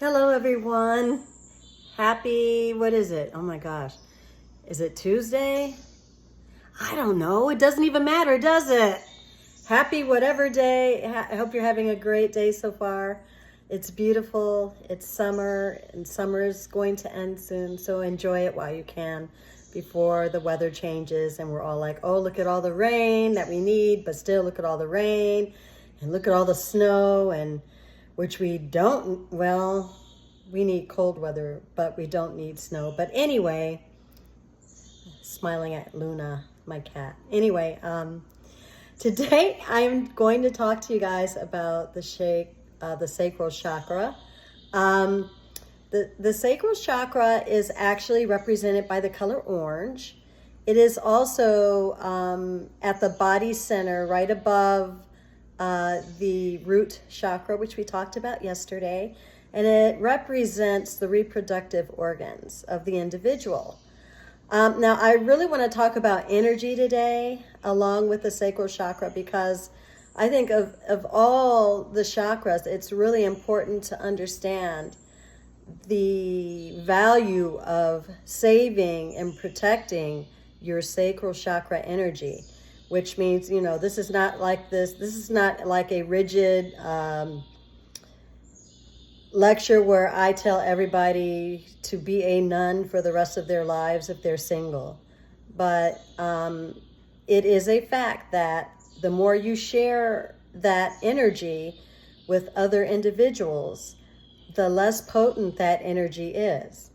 Hello, everyone. Happy, what is it? Oh my gosh. Is it Tuesday? I don't know. It doesn't even matter, does it? Happy whatever day. I hope you're having a great day so far. It's beautiful. It's summer, and summer is going to end soon. So enjoy it while you can before the weather changes and we're all like, oh, look at all the rain that we need, but still look at all the rain and look at all the snow, and which we don't, well, we need cold weather, but we don't need snow. But anyway, smiling at Luna, my cat. Anyway, today I'm going to talk to you guys about the sacral chakra. The sacral chakra is actually represented by the color orange. It is also at the body center, right above the root chakra, which we talked about yesterday, and it represents the reproductive organs of the individual. Now, I really want to talk about energy today, along with the sacral chakra, because I think of all the chakras, it's really important to understand the value of saving and protecting your sacral chakra energy, which means, this is not like this is not like a rigid lecture where I tell everybody to be a nun for the rest of their lives if they're single. But it is a fact that the more you share that energy with other individuals, the less potent that energy is.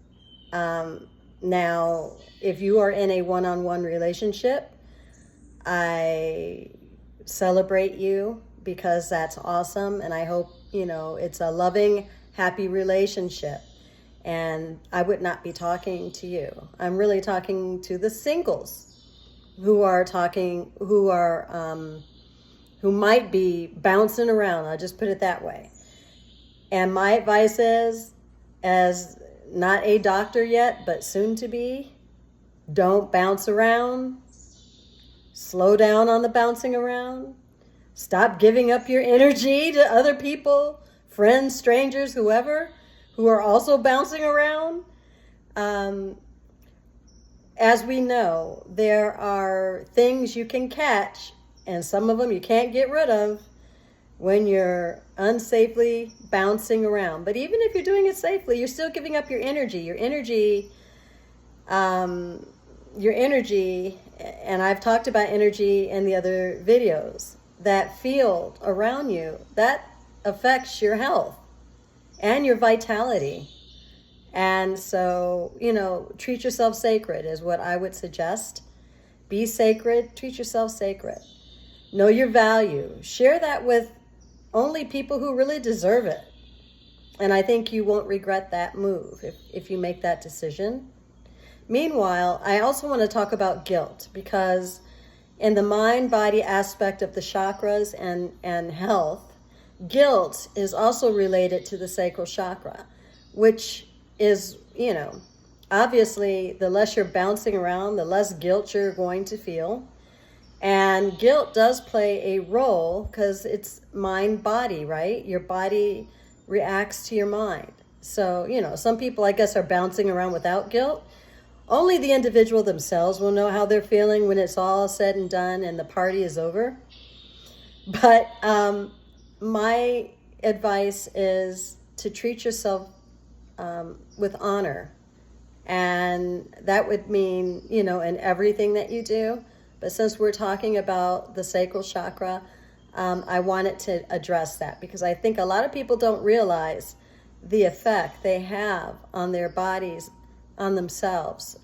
Now, if you are in a one-on-one relationship, I celebrate you because that's awesome. And I hope, it's a loving, happy relationship. And I would not be talking to you. I'm really talking to the singles who might be bouncing around. I'll just put it that way. And my advice is, as not a doctor yet, but soon to be, don't bounce around. Slow down on the bouncing around. Stop giving up your energy to other people, friends, strangers, whoever, who are also bouncing around. As we know, there are things you can catch, and some of them you can't get rid of when you're unsafely bouncing around. But even if you're doing it safely, you're still giving up your energy. Your energy, and I've talked about energy in the other videos, that field around you, that affects your health and your vitality. And so, treat yourself sacred is what I would suggest. Be sacred, treat yourself sacred. Know your value. Share that with only people who really deserve it. And I think you won't regret that move if you make that decision. Meanwhile, I also want to talk about guilt, because in the mind-body aspect of the chakras and health, guilt is also related to the sacral chakra, which is, obviously the less you're bouncing around, the less guilt you're going to feel. And guilt does play a role because it's mind-body, right? Your body reacts to your mind. So, some people, I guess, are bouncing around without guilt. Only the individual themselves will know how they're feeling when it's all said and done and the party is over. But my advice is to treat yourself with honor. And that would mean, in everything that you do. But since we're talking about the sacral chakra, I wanted to address that because I think a lot of people don't realize the effect they have on their bodies, on themselves,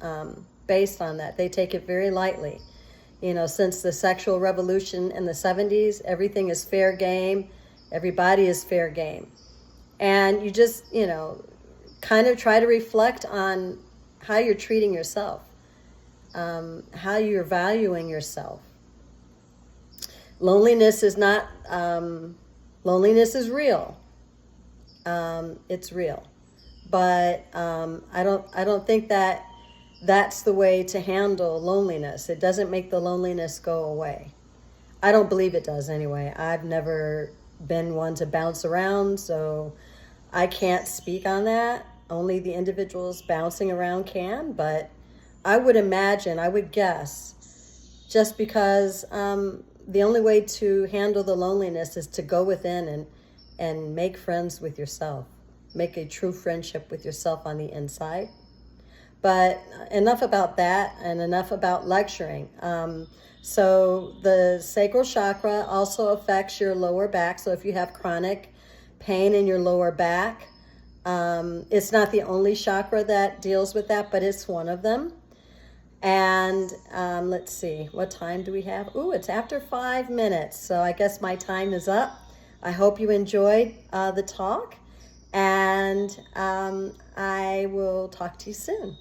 based on that. They take it very lightly. Since the sexual revolution in the 70s, everything is fair game. Everybody is fair game. And you just, kind of try to reflect on how you're treating yourself, how you're valuing yourself. Loneliness is not, loneliness is real. It's real. But I don't think that that's the way to handle loneliness. It doesn't make the loneliness go away. I don't believe it does anyway. I've never been one to bounce around, so I can't speak on that. Only the individuals bouncing around can, but I would imagine, I would guess, just because the only way to handle the loneliness is to go within and make friends with yourself. Make a true friendship with yourself on the inside. But enough about that and enough about lecturing. So the sacral chakra also affects your lower back. So if you have chronic pain in your lower back, it's not the only chakra that deals with that, but it's one of them. And let's see, what time do we have? Ooh, it's after 5 minutes. So I guess my time is up. I hope you enjoyed the talk. And I will talk to you soon.